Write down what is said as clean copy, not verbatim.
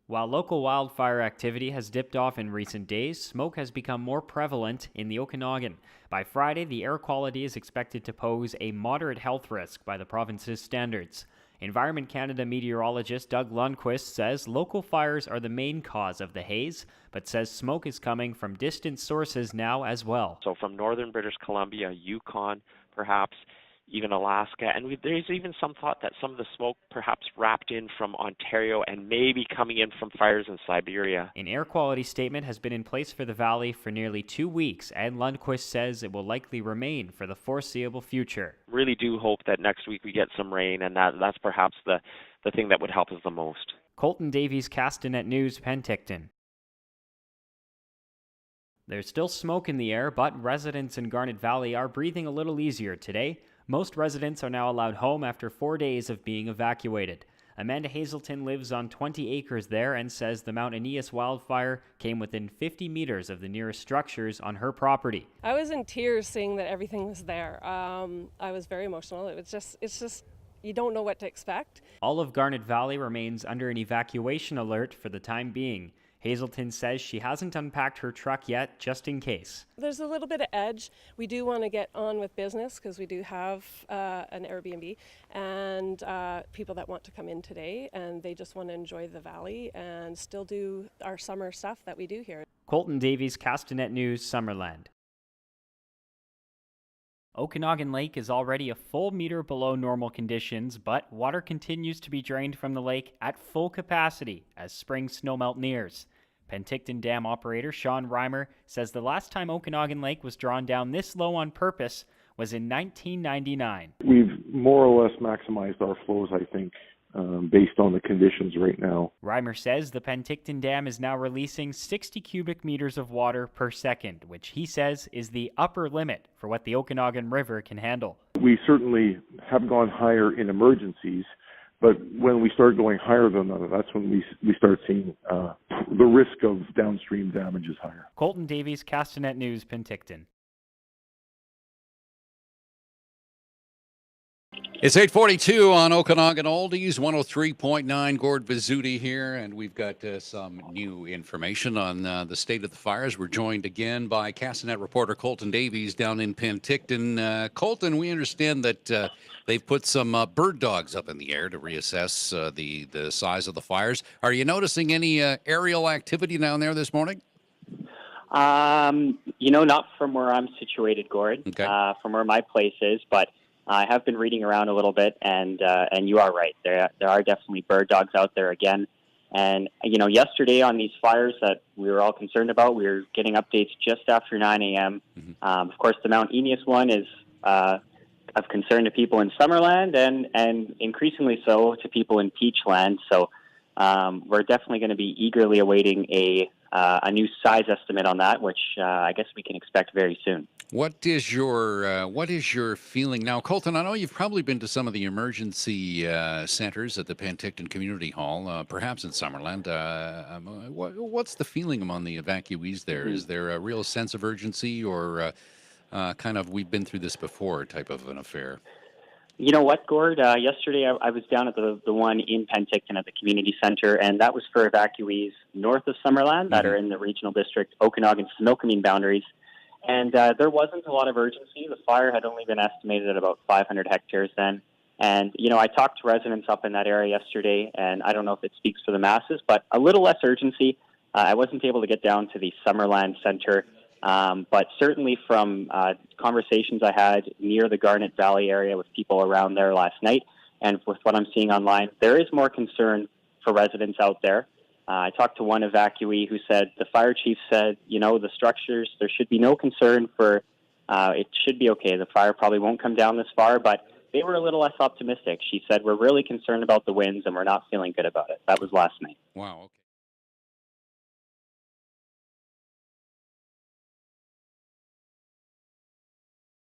While local wildfire activity has dipped off in recent days, smoke has become more prevalent in the Okanagan. By Friday, the air quality is expected to pose a moderate health risk by the province's standards. Environment Canada meteorologist Doug Lundquist says local fires are the main cause of the haze, but says smoke is coming from distant sources now as well. So from northern British Columbia, Yukon, perhaps even Alaska, and there's even some thought that some of the smoke perhaps wrapped in from Ontario and maybe coming in from fires in Siberia. An air quality statement has been in place for the valley for nearly 2 weeks, and Lundquist says it will likely remain for the foreseeable future. Really do hope that next week we get some rain, and that's perhaps the thing that would help us the most. Colton Davies, Castanet News, Penticton. There's still smoke in the air, but residents in Garnet Valley are breathing a little easier today. Most residents are now allowed home after 4 days of being evacuated. Amanda Hazelton lives on 20 acres there and says the Mount Aeneas wildfire came within 50 meters of the nearest structures on her property. I was in tears seeing that everything was there. I was very emotional. It's just, you don't know what to expect. All of Garnet Valley remains under an evacuation alert for the time being. Hazelton says she hasn't unpacked her truck yet, just in case. There's a little bit of edge. We do want to get on with business because we do have an Airbnb and people that want to come in today, and they just want to enjoy the valley and still do our summer stuff that we do here. Colton Davies, Castanet News, Summerland. Okanagan Lake is already a full meter below normal conditions, but water continues to be drained from the lake at full capacity as spring snowmelt nears. Penticton Dam operator Sean Reimer says the last time Okanagan Lake was drawn down this low on purpose was in 1999. We've more or less maximized our flows, I think, based on the conditions right now. Reimer says the Penticton Dam is now releasing 60 cubic meters of water per second, which he says is the upper limit for what the Okanagan River can handle. We certainly have gone higher in emergencies, but when we start going higher than that, that's when we start seeing the risk of downstream damage is higher. Colton Davies, Castanet News, Penticton. It's 8:42 on Okanagan Oldies, 103.9. Gord Vizzuti here, and we've got some new information on the state of the fires. We're joined again by Castanet reporter Colton Davies down in Penticton. Colton, we understand that they've put some bird dogs up in the air to reassess the size of the fires. Are you noticing any aerial activity down there this morning? Not from where I'm situated, Gord, okay. From where my place is, but I have been reading around a little bit, and you are right. There are definitely bird dogs out there again. And, yesterday on these fires that we were all concerned about, we were getting updates just after 9 a.m. Mm-hmm. Of course, the Mount Aeneas one is of concern to people in Summerland and increasingly so to people in Peachland. So we're definitely going to be eagerly awaiting a new size estimate on that, which I guess we can expect very soon. What is your feeling now, Colton? I know you've probably been to some of the emergency centers at the Penticton Community Hall, perhaps in Summerland. What's the feeling among the evacuees there? Mm-hmm. Is there a real sense of urgency, or kind of we've been through this before type of an affair? You know what, Gord? Yesterday I was down at the one in Penticton at the community center, and that was for evacuees north of Summerland that are in the regional district Okanagan-Similkameen boundaries. And there wasn't a lot of urgency. The fire had only been estimated at about 500 hectares then. And, I talked to residents up in that area yesterday, and I don't know if it speaks for the masses, but a little less urgency. I wasn't able to get down to the Summerland Center, but certainly from conversations I had near the Garnet Valley area with people around there last night, and with what I'm seeing online, there is more concern for residents out there. I talked to one evacuee who said the fire chief said, the structures, there should be no concern for, it should be okay. The fire probably won't come down this far, but they were a little less optimistic. She said, we're really concerned about the winds and we're not feeling good about it. That was last night. Wow. Okay.